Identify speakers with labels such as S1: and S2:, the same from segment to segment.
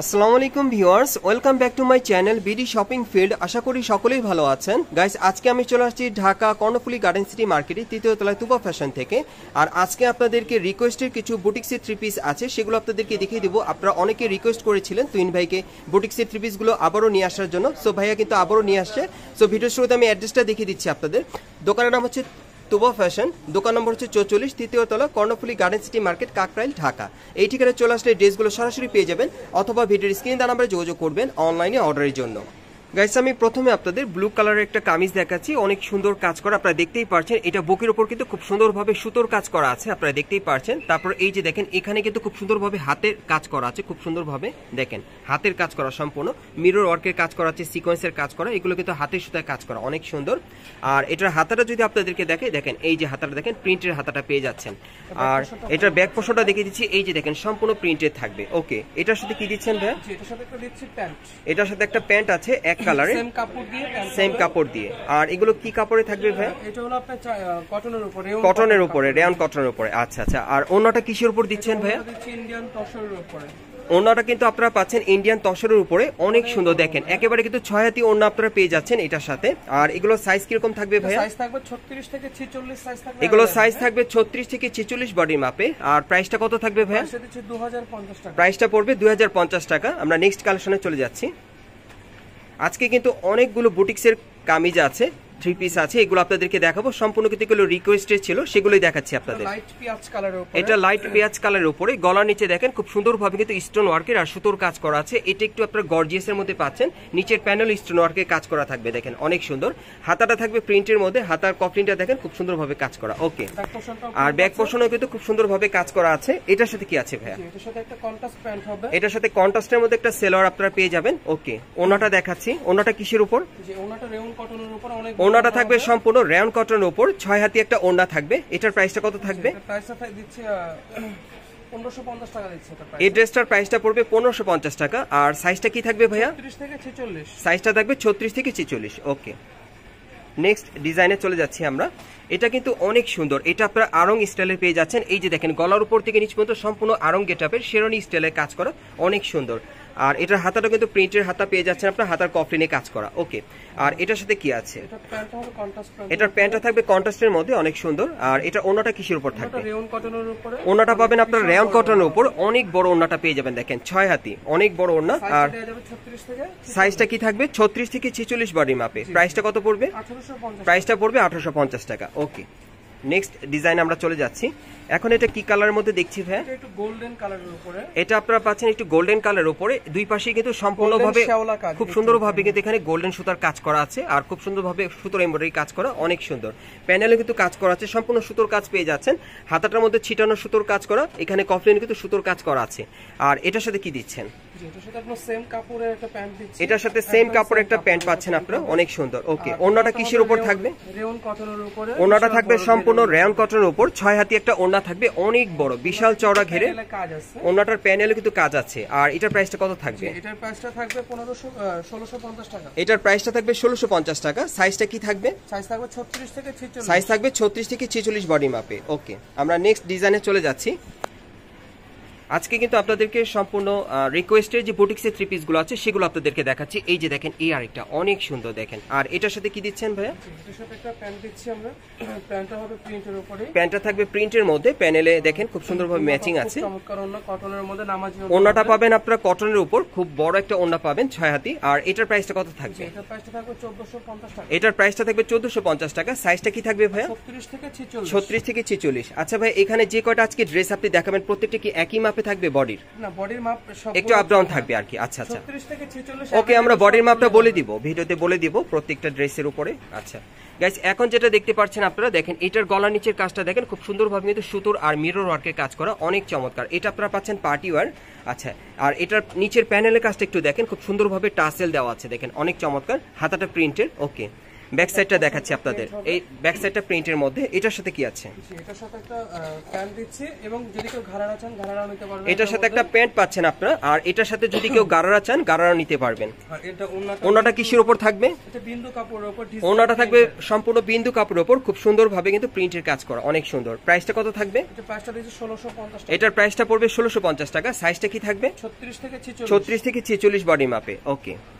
S1: আসসালামু আলাইকুম viewers, welcome back to my channel BD shopping field. আশা করি সকলেই ভালো আছেন। গাইস, আজকে আমি চলে আসছি ঢাকা কর্ণফুলী গার্ডেন সিটি মার্কেটে তৃতীয় তলায় তুবা ফ্যাশন থেকে। আর আজকে আপনাদেরকে রিকোয়েস্টের কিছু বুটিক্সের থ্রি পিস আছে, সেগুলো আপনাদেরকে দেখিয়ে দেবো। আপনারা অনেকে রিকোয়েস্ট করেছিলেন তুইন ভাইকে বুটিক্সের থ্রি পিসগুলো আবারও নিয়ে আসার জন্য। সো ভাইয়া কিন্তু আবারও নিয়ে আসছে। সো ভিডিওর শুরুতে আমি অ্যাড্রেসটা দেখিয়ে দিচ্ছি আপনাদের। দোকানের নাম হচ্ছে তুবা ফ্যাশন, দোকান নম্বর হচ্ছে 44, তৃতীয় তলা, Karnaphuli garden city market, Kakrail, Dhaka. এই ঠিকানায় চলে আসলে ড্রেসগুলো সরাসরি পেয়ে যাবেন, অথবা ভিডিওর স্ক্রিন দেওয়া নাম্বারে যোগাযোগ করবেন অনলাইনে অর্ডারের জন্য। গাইস, আমি প্রথমে আপনাদের ব্লু কালারের একটা কামিজ দেখাচ্ছি, অনেক সুন্দর কাজ করা, আপনারা দেখতেই পারছেন। এটা বুকের উপর কিন্তু খুব সুন্দরভাবে সুতোর কাজ করা আছে, আপনারা দেখতেই পারছেন। তারপর এই যে দেখেন, এখানে কিন্তু খুব সুন্দরভাবে হাতের কাজ করা আছে, খুব সুন্দরভাবে দেখেন হাতের কাজ করা, সম্পূর্ণ মিরর ওয়ার্কের কাজ করা আছে, সিকোয়েন্সের কাজ করা, এগুলো কিন্তু হাতের সুতায় কাজ করা, অনেক সুন্দর। আর এটার হাতাটা যদি আপনাদেরকে দেখেন এই যে হাতাটা দেখেন, প্রিন্টের হাতাটা পেয়ে যাচ্ছেন। আর এটার ব্যাক পোর্শনটা দেখিয়ে দিচ্ছি, এই যে দেখেন সম্পূর্ণ প্রিন্টের থাকবে। ওকে, এটার সাথে কি দিচ্ছেন ভাই?
S2: এটার সাথে একটা দিচ্ছি প্যান্ট,
S1: এটার সাথে একটা প্যান্ট আছে এক কালারে, সেম কাপড় দিয়ে। আর এগুলো কি কাপড়ে থাকবে ভাই?
S2: এটা হলো আপনার কটনের উপরে,
S1: কটনের উপরে, রেয়ন কটনের উপরে। আচ্ছা আচ্ছা। আর ওন্নাটা কিসের উপর দিচ্ছেন ভাইয়া?
S2: ইন্ডিয়ান তসরের উপরে।
S1: ওন্নাটা কিন্তু আপনারা পাচ্ছেন ইন্ডিয়ান তসরের উপরে, অনেক সুন্দর দেখেন, একেবারে কিন্তু 6 হাতি ওন্না আপনারা পেয়ে যাচ্ছেন এটার সাথে। আর এগুলো সাইজ কিরকম থাকবে ভাইয়া?
S2: সাইজ থাকবে 36 থেকে 46 সাইজ থাকবে।
S1: এগুলো সাইজ থাকবে 36 থেকে 46 বডির মাপে। আর প্রাইসটা কত থাকবে ভাইয়া?
S2: সেটা হচ্ছে 2050 টাকা।
S1: প্রাইসটা পড়বে 2050 টাকা। আমরা নেক্সট কালেকশনে চলে যাচ্ছি। আজকে কিন্তু অনেকগুলো বুটিক্সের কামিজ আছে, থ্রি পিস আছে, এগুলো আপনাদেরকে দেখাবো। সম্পূর্ণ কিন্তু এগুলো রিকোয়েস্টেড ছিল, সেগুলোই দেখাচ্ছি আপনাদের।
S2: লাইট পেঁয়াজ কালারের উপরে,
S1: এটা লাইট পেঁয়াজ কালারের উপরে, গলার নিচে দেখেন খুব সুন্দরভাবে কিন্তু স্টোন ওয়ার্কের আর সুতোর কাজ করা আছে। এটা একটু আপনারা গর্জিয়াসের মধ্যে পাচ্ছেন, নিচের প্যানেল স্টোন ওয়ার্কের কাজ করা থাকবে, দেখেন অনেক সুন্দর। হাতাটা থাকবে প্রিন্টের মধ্যে, হাতার কফলিনটা দেখেন খুব সুন্দরভাবে কাজ করা। ওকে, আর ব্যাক পোর্শনও কিন্তু খুব সুন্দরভাবে কাজ করা আছে। এটার সাথে কি আছে ভাইয়া?
S2: এটার সাথে একটা কন্ট্রাস্ট প্যান্ট হবে,
S1: এটার সাথে কন্ট্রাস্টের মধ্যে একটা সেলোয়ার আপনারা পেয়ে যাবেন। ওকে, ওনাটা দেখাচ্ছি। ওনাটা কিসের উপর?
S2: যে ওনাটা রেয়ন কটনের উপর, অনেক
S1: ওনাটা থাকবে সম্পূর্ণ রেয়ন কটনের উপর, 6 হাতি একটা ওড়না থাকবে। এটার প্রাইসটা কত থাকবে?
S2: প্রাইসটা দিচ্ছে 1550 টাকা দিচ্ছে এটা প্রাইস।
S1: এই ড্রেসটার প্রাইসটা পড়বে 1550 টাকা। আর সাইজটা কি থাকবে ভাইয়া?
S2: 36 থেকে 46
S1: সাইজটা থাকবে 36 থেকে 46। ওকে, নেক্সট ডিজাইনে চলে যাচ্ছি আমরা। এটা কিন্তু অনেক সুন্দর, এটা আপনারা আরং স্টাইলের পেয়ে যাচ্ছেন। এই যে দেখেন, গলার উপর থেকে নিচ পর্যন্ত সম্পূর্ণ আরং গেটআপের শেরনি স্টাইলের কাজ করা, অনেক সুন্দর। আর এটার হাতাটা কিন্তু প্রিন্টের হাতা পেয়ে যাচ্ছেন আপনার, হাতার কফলিনে কাজ করা। ওকে, আর এটার সাথে কি আছে? এটার প্যান্টটা থাকবে কন্ট্রাস্টের মধ্যে, অনেক সুন্দর। আর এটা ওনাটা কিসের উপর থাকবে?
S2: রেয়ন কটনের উপরে।
S1: ওনাটা পাবেন আপনার রেয়ন কটনের উপর, অনেক বড় ওনাটা পেয়ে যাবেন, দেখেন 6 হাতি, অনেক বড় ওনা। আর সাইজটা কি থাকবে? 36 থেকে 46 বডি মাপে। প্রাইসটা কত পড়বে?
S2: 1850।
S1: প্রাইসটা পড়বে 1850 টাকা। ওকে, নেক্সট ডিজাইন আমরা চলে যাচ্ছি। এখন এটা কি কালারের মধ্যে দেখছি ভাই?
S2: এটা একটু গোল্ডেন কালারের উপরে।
S1: এটা আপনারা পাচ্ছেন একটু গোল্ডেন কালারের উপরে, দুই পাশে কিন্তু সম্পূর্ণভাবে খুব সুন্দরভাবে কিন্তু এখানে গোল্ডেন সুতার কাজ করা আছে, আর খুব সুন্দরভাবে সুতোর এমব্রয়ডারি কাজ করা, অনেক সুন্দর। প্যানেলে কিন্তু কাজ করা আছে, সম্পূর্ণ সুতোর কাজ পেয়ে যাচ্ছেন। হাতাটার মধ্যে ছিটানো সুতোর কাজ করা, এখানে কফলিনে কিন্তু সুতোর কাজ করা আছে। আর এটার সাথে কি দিচ্ছেন?
S2: এটার সাথে আপনারা সেম কাপড়ের একটা প্যান্ট দিচ্ছেন।
S1: এটার সাথে সেম কাপড়ের একটা প্যান্ট পাচ্ছেন আপনারা, অনেক সুন্দর। ওকে, ওন্নাটা কিসের উপর থাকবে?
S2: রেয়ন কটনের উপরে।
S1: ওন্নাটা থাকবে সম্পূর্ণ রেয়ন কটনের উপর, 6 হাতি একটা ওন্না থাকবে, অনেক বড় বিশাল চওড়া ঘেরে
S2: কাজ আছে।
S1: ওন্নাটার প্যানেলে কিন্তু কাজ আছে। আর এটার প্রাইসটা কত থাকবে?
S2: এটার প্রাইসটা থাকবে 1650 টাকা।
S1: এটার প্রাইসটা থাকবে 1650 টাকা। সাইজটা কি থাকবে?
S2: সাইজ থাকবে 36 থেকে 46।
S1: সাইজ থাকবে 36 থেকে 46 বডি মাপে। ওকে, আমরা নেক্সট ডিজাইনে চলে যাচ্ছি। আজকে কিন্তু আপনাদেরকে সম্পূর্ণ রিকোয়েস্টের যে বুটিক্সের থ্রি পিসগুলো আছে সেগুলো আপনাদেরকে দেখাচ্ছি। এই যে দেখেন, এই আরেকটা অনেক সুন্দর দেখেন। আর এটার সাথে কি দিচ্ছেন ভাইয়া?
S2: এটার সাথে একটা প্যান্ট দিচ্ছি আমরা, প্যান্টটা হবে প্রিন্টের উপরে।
S1: প্যান্টটা থাকবে প্রিন্টের মধ্যে, প্যানেলে দেখেন খুব সুন্দরভাবে ম্যাচিং আছে।
S2: চমৎকার ওন্না, কটনের মধ্যে নামাজি।
S1: ওন্নাটা পাবেন আপনারা কটনের উপর, খুব বড় একটা ওন্না পাবেন 6 হাতি। আর এটার প্রাইসটা কত থাকবে?
S2: এটার প্রাইসটা থাকবে 1450 টাকা।
S1: এটার প্রাইসটা থাকবে 1450 টাকা। সাইজটা কি থাকবে ভাইয়া?
S2: 36 থেকে 46।
S1: 36 থেকে 46। আচ্ছা ভাই, এখানে যে কয়টা আজকে ড্রেস আপনি দেখাবেন প্রত্যেকটা কি একই মাপে থাকবে বডির?
S2: না, বডির মাপ সব
S1: একটু আপ ডাউন থাকবে আর কি। আচ্ছা আচ্ছা,
S2: 36 থেকে 46।
S1: ওকে, আমরা বডির মাপটা বলে দিব, ভিডিওতে বলে দিব প্রত্যেকটা ড্রেসের উপরে। আচ্ছা গাইস, এখন যেটা দেখতে পাচ্ছেন আপনারা, দেখেন এটার গলার নিচের কাজটা দেখেন খুব সুন্দরভাবে কিন্তু সুতোর আর মিরর ওয়ার্কের কাজ করা, অনেক চমৎকার। এটা আপনারা পাচ্ছেন পার্টি ওয়্যার। আচ্ছা, আর এটার নিচের প্যানেলের কাজটা একটু দেখেন, খুব সুন্দরভাবে টাসেল দেওয়া আছে, দেখেন অনেক চমৎকার, হাতাটা প্রিন্টের। ওকে, ব্যাক সাইডটা দেখাচ্ছি আপনাদের, এই ব্যাক সাইডটা প্রিন্টের মধ্যে। এটার সাথে কি আছে?
S2: এটার সাথে একটা প্যান্ট দিচ্ছি, এবং যদি কেউ ঘাড়ারা চান ঘাড়ারা নিতে পারবেন।
S1: এটার সাথে একটা প্যান্ট পাচ্ছেন আপনারা, আর এটার সাথে যদি কেউ গারারা চান গারারা নিতে পারবেন।
S2: আর এটা
S1: ওন্নাটা কিসের উপর থাকবে?
S2: এটা বিন্দু কাপড়ের উপর,
S1: ওন্নাটা থাকবে সম্পূর্ণ বিন্দু কাপড়ের উপর, খুব সুন্দরভাবে কিন্তু প্রিন্টের কাজ করা, অনেক সুন্দর। প্রাইসটা কত থাকবে?
S2: এটা প্রাইসটা দিচ্ছি 1650 টাকা।
S1: এটার প্রাইসটা পড়বে 1650 টাকা। সাইজটা কি থাকবে?
S2: 36 থেকে 46।
S1: 36 থেকে 46 বডি মাপে। ওকে,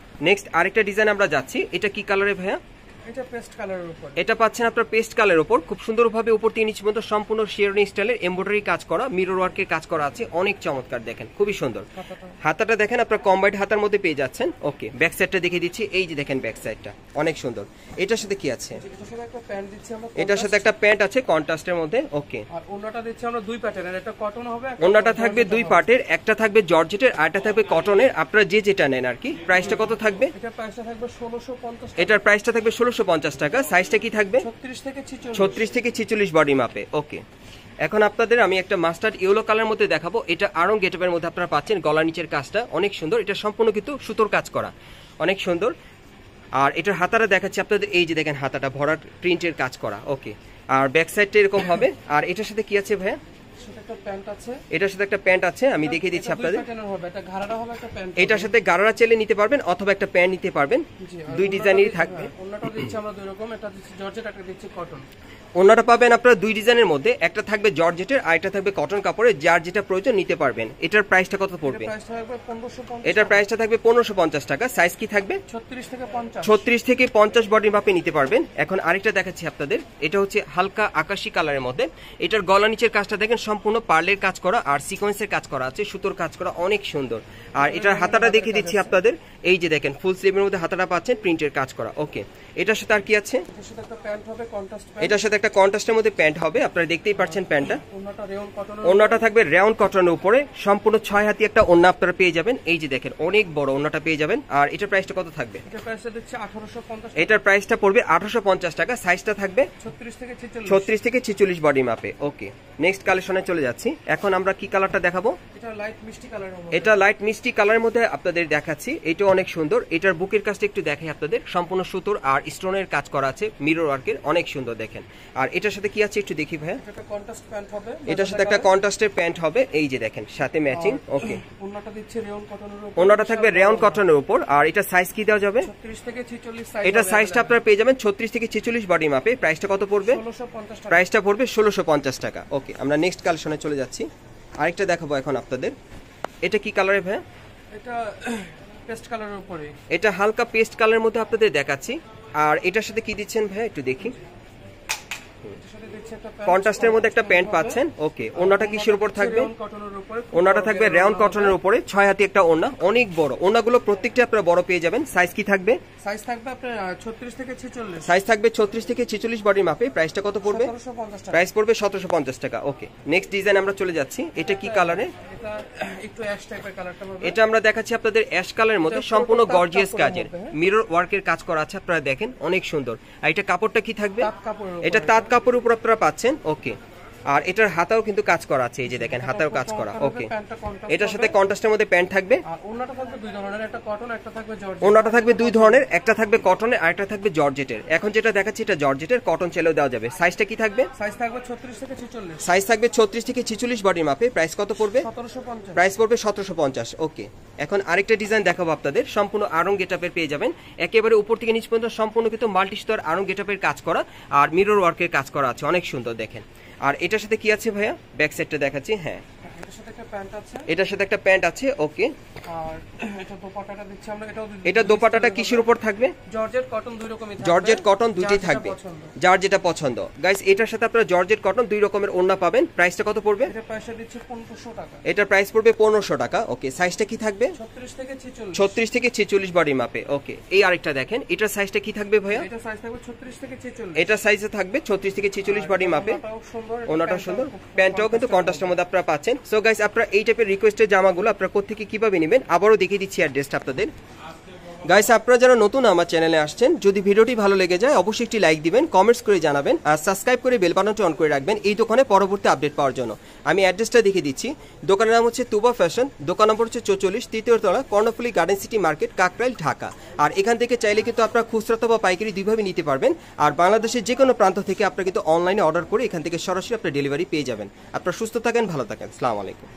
S1: নেক্সট আরেকটা ডিজাইন আমরা যাচ্ছি। এটা কি কালারে ভাইয়া?
S2: এটা পেস্ট কালারের উপর।
S1: এটা পাচ্ছেন আপনার পেস্ট কালারের উপর, খুব সুন্দরভাবে উপর থেকে নিচে পর্যন্ত সম্পূর্ণ শেরওয়ানি স্টাইলের এমব্রয়ডারি কাজ করা, মিরর ওয়ার্কের কাজ করা আছে, অনেক চমৎকার, দেখেন খুবই সুন্দর। হাতাটা দেখেন আপনার কম্বাইন্ড হাতার মধ্যে পেয়ে যাচ্ছেন। ওকে, ব্যাক সাইডটা দেখিয়ে দিচ্ছি, এই যে দেখেন ব্যাক সাইডটা অনেক সুন্দর। এটার সাথে কি আছে?
S2: এটার সাথে একটা প্যান্ট দিচ্ছি আমরা,
S1: এটার সাথে একটা প্যান্ট আছে কন্ট্রাস্টের মধ্যে। ওকে,
S2: আর ওন্নাটা দিচ্ছি আমরা দুই প্যাটার্নের, একটা কটন হবে,
S1: ওন্নাটা থাকবে দুই পার্টের, একটা থাকবে জর্জেটের আর একটা থাকবে কটনের। আপনারা যে যেটা নেন আর কি। প্রাইসটা কত থাকবে?
S2: এটার প্রাইসটা থাকবে 1650 টাকা।
S1: এটার প্রাইসটা থাকবে 1650 টাকা। সাইজটা কি থাকবে?
S2: 36 থেকে 46।
S1: 36 থেকে 46 বডি মাপে। ওকে, এখন আপনাদের আমি একটা মাস্টার্ড ইয়েলো কালার মধ্যে দেখাবো। এটা আরং গেটআপের মধ্যে আপনারা পাচ্ছেন, গলা নিচের কাজটা অনেক সুন্দর, এটা সম্পূর্ণ কিন্তু সুতোর কাজ করা, অনেক সুন্দর। আর এটার হাতাটা দেখাচ্ছি আপনাদের, এই যে দেখেন হাতাটা ভরাট প্রিন্টের কাজ করা। ওকে, আর ব্যাক সাইডটা এরকম হবে। আর এটার সাথে কি আছে ভাইয়া?
S2: একটা প্যান্ট আছে,
S1: এটার সাথে একটা প্যান্ট আছে, আমি দেখিয়ে দিচ্ছি আপনাদের।
S2: দুই প্যাটার্নের হবে, একটা ঘাড়ারা হবে, একটা প্যান্ট।
S1: এটার সাথে গারারা চেলে নিতে পারবেন অথবা একটা প্যান্ট নিতে পারবেন, দুই ডিজাইনেরই থাকবে।
S2: ওন্নাটা দিচ্ছি আমরা দুই রকম, একটা দিচ্ছি জর্জেট, একটা দিচ্ছি কটন।
S1: ওন্নাটা পাবেন আপনারা দুই ডিজাইনের মধ্যে, একটা থাকবে জর্জেটের আর একটা থাকবে কটন কাপড়ের, যার যেটা প্রয়োজন নিতে পারবেন। এটার প্রাইসটা কত পড়বে? এটার প্রাইসটা থাকবে 1550 টাকা। সাইজ কি থাকবে?
S2: 36 থেকে 50।
S1: 36 থেকে 50 বডি মাপে নিতে পারবেন। এখন আরেকটা দেখাচ্ছি আপনাদের, এটা হচ্ছে হালকা আকাশী কালারের মধ্যে। এটার গলা নিচের কাজটা দেখেন সম্পূর্ণ পার্লের কাজ করা আর সিকোয়েন্সের কাজ করা আছে, সুতোর কাজ করা, অনেক সুন্দর। আর এটার হাতাটা দেখিয়ে দিচ্ছি আপনাদের, এই যে দেখেন ফুল স্লিভের মধ্যে হাতাটা পাচ্ছেন, প্রিন্টের কাজ করা। ওকে, এটার সাথে আর কি আছে?
S2: এটার সাথে একটা প্যান্ট হবে কন্ট্রাস্ট প্যান্ট।
S1: এটার সাথে একটা কন্ট্রাস্টের মধ্যে প্যান্ট হবে, আপনারা দেখতেই পাচ্ছেন প্যান্টটা।
S2: ওন্নাটা রেয়ন কটনের,
S1: ওন্নাটা থাকবে রেয়ন কটনের উপরে, সম্পূর্ণ 6 হাতি একটা ওন্না আপনারা পেয়ে যাবেন। এই যে দেখেন অনেক বড় ওন্নাটা পেয়ে যাবেন। আর এটার প্রাইসটা কত থাকবে?
S2: এটার প্রাইসটা দিচ্ছি 1850।
S1: এটার প্রাইসটা পড়বে 1850 টাকা। সাইজটা থাকবে
S2: 36 থেকে 46।
S1: 36 থেকে 46 বডি মাপে। ওকে, নেক্সট কালেকশনে চলে যাচ্ছি। এখন আমরা কি কালারটা দেখাবো?
S2: এটা লাইট মিষ্টি কালারের মধ্যে।
S1: এটা লাইট মিষ্টি কালারের মধ্যে আপনাদের দেখাচ্ছি। এটা অনেক সুন্দর। এটার বুকের কাজটা একটু দেখাই আপনাদের, সম্পূর্ণ সুতোর আর স্টোনের কাজ করা আছে, মিরর ওয়ার্কের, অনেক সুন্দর দেখেন। আর এটার সাথে কি আছে একটু দেখি ভাই।
S2: এটা কন্ট্রাস্ট প্যান্ট হবে,
S1: এটার সাথে একটা কন্ট্রাস্টের প্যান্ট হবে, এই যে দেখেন সাথে ম্যাচিং। ওকে,
S2: ওন্নাটা দিচ্ছি রেয়ন কটনের উপর।
S1: ওন্নাটা থাকবে রেয়ন কটনের উপর। আর এটা সাইজ কি দেওয়া যাবে?
S2: 36 থেকে 46 সাইজ।
S1: এটা সাইজটা আপনারা পেয়ে যাবেন 36 থেকে 46 বডি মাপে। প্রাইসটা কত পড়বে?
S2: 1650 টাকা।
S1: প্রাইসটা পড়বে 1650 টাকা। ওকে, আমরা নেক্সট কালেকশনে চলে যাচ্ছি। আরেকটা দেখাবো এখন আপনাদের। এটা কি কালারে ভাই?
S2: এটা পেস্ট কালারের উপরে।
S1: এটা হালকা পেস্ট কালারের মধ্যে আপনাদের দেখাচ্ছি। আর এটার সাথে কি দিচ্ছেন ভাই একটু দেখি। কন্ট্রাস্টের মধ্যে একটা প্যান্ট পাচ্ছেন। ওকে, ওন্নাটা কিসের উপর থাকবে? ওন্নাটা থাকবে রেয়ন কটনের উপরে, 6 হাতি একটা ওন্না, অনেক বড়। ওন্নাগুলো প্রত্যেকটা আপনারা বড় পেয়ে যাবেন। সাইজ কি থাকবে?
S2: সাইজ থাকবে আপনার 36 থেকে 46।
S1: সাইজ থাকবে 36 থেকে 46 বডি মাপে। প্রাইসটা কত পড়বে?
S2: 1750 টাকা।
S1: প্রাইস পড়বে 1750 টাকা। ওকে, নেক্সট ডিজাইন আমরা চলে যাচ্ছি। এটা কি কালারে?
S2: এটা একটু অ্যাশ টাইপের কালারটা হবে।
S1: এটা আমরা দেখাচ্ছি আপনাদের অ্যাশ কালারের মধ্যে, সম্পূর্ণ গর্জিয়াস কাজের, মিরর ওয়ার্কের কাজ করা আছে, আপনারা দেখেন অনেক সুন্দর। আর এটা কাপড়টা কি থাকবে? এটা তাঁত কাপড়ের উপর আপনারা পাচ্ছেন। ওকে, আর এটার হাতাও কিন্তু কাজ করা আছে, এই যে দেখেন হাতাও কাজ করা। ওকে, এটার সাথে কন্ট্রাস্টের মধ্যে প্যান্ট থাকবে।
S2: আর ওন্নাটা থাকবে দুই ধরনের, একটা কটন, একটা থাকবে জর্জেট।
S1: ওন্নাটা থাকবে দুই ধরনের, একটা থাকবে কটনের আর একটা থাকবে জর্জেটের। এখন যেটা দেখাচ্ছি এটা জর্জেটের, কটন চাইলেও দেওয়া যাবে। সাইজটা কি থাকবে?
S2: সাইজ থাকবে 36 থেকে 46।
S1: সাইজ থাকবে 36 থেকে 46 বডি মাপে। প্রাইস কত পড়বে?
S2: 1750।
S1: প্রাইস পড়বে 1750। ওকে, এখন আরেকটা ডিজাইন দেখাবো আপনাদের, সম্পূর্ণ আরং গেটআপের পেয়ে যাবেন। একেবারে উপর থেকে নিচ পর্যন্ত সম্পূর্ণ কিন্তু মাল্টি স্তর আরং গেটআপের কাজ করা আর মিরর ওয়ার্কের কাজ করা আছে, অনেক সুন্দর দেখেন। আর এটার সাথে কি আছে ভাইয়া? ব্যাক সাইডটা দেখাচ্ছি। হ্যাঁ,
S2: এটার সাথে একটা প্যান্ট আছে।
S1: এটার সাথে একটা প্যান্ট আছে। ওকে,
S2: আর এটা দোপাট্টাটা দিচ্ছি আমরা, এটাও
S1: এটা দোপাট্টাটা কিসের উপর থাকবে?
S2: জর্জেট কটন দুই রকমই থাকবে।
S1: জর্জেট কটন দুইটাই থাকবে, যার যেটা পছন্দ। গাইস, এটার সাথে আপনারা জর্জেট কটন দুই রকমের ওড়না পাবেন। প্রাইসটা কত পড়বে?
S2: এটা প্রাইসটা দিচ্ছি 1500 টাকা।
S1: এটার প্রাইস পড়বে 1500 টাকা। ওকে, সাইজটা কি থাকবে?
S2: 36 থেকে 46।
S1: 36 থেকে 46 বডি মাপে। ওকে, এই আরেকটা দেখেন, এটার সাইজটা কি থাকবে ভাইয়া?
S2: এটা সাইজ থাকবে 36 থেকে 46।
S1: এটা সাইজে থাকবে 36 থেকে 46 বডি মাপে। ওনাটাও সুন্দর, প্যান্টটাও কিন্তু কন্ট্রাস্টের মধ্যে আপনারা পাচ্ছেন। সো গাইস, আপনারা এই টাইপের রিকোয়েস্টের জামাগুলো আপনারা কোত্থেকে কিভাবে নেবেন আবারও দেখিয়ে দিচ্ছি অ্যাড্রেসটা আপনাদের। গাইস আপনারা যারা নতুন আমার চ্যানেলে আসছেন, যদি ভিডিওটি ভালো লেগে যায় অবশ্যই একটি লাইক দিবেন, কমেন্টস করে জানাবেন আর সাবস্ক্রাইব করে বেল বাটনটি অন করে রাখবেন এই দোকানে পরবর্তী আপডেট পাওয়ার জন্য। আমি অ্যাড্রেসটা দেখিয়ে দিচ্ছি। দোকানের নাম হচ্ছে তুবা ফ্যাশন, দোকান নম্বর হচ্ছে 44, তৃতীয় তলা, Karnaphuli garden city market, Kakrail, Dhaka. আর এখান থেকে চাইলে কিন্তু আপনারা খুচরা অথবা পাইকারি দুইভাবে নিতে পারবেন। আর বাংলাদেশের যে কোনো প্রান্ত থেকে আপনারা কিন্তু অনলাইনে অর্ডার করে এখান থেকে সরাসরি আপনার ডেলিভারি পেয়ে যাবেন। আপনারা সুস্থ থাকেন, ভালো থাকেন, আসসালামু আলাইকুম।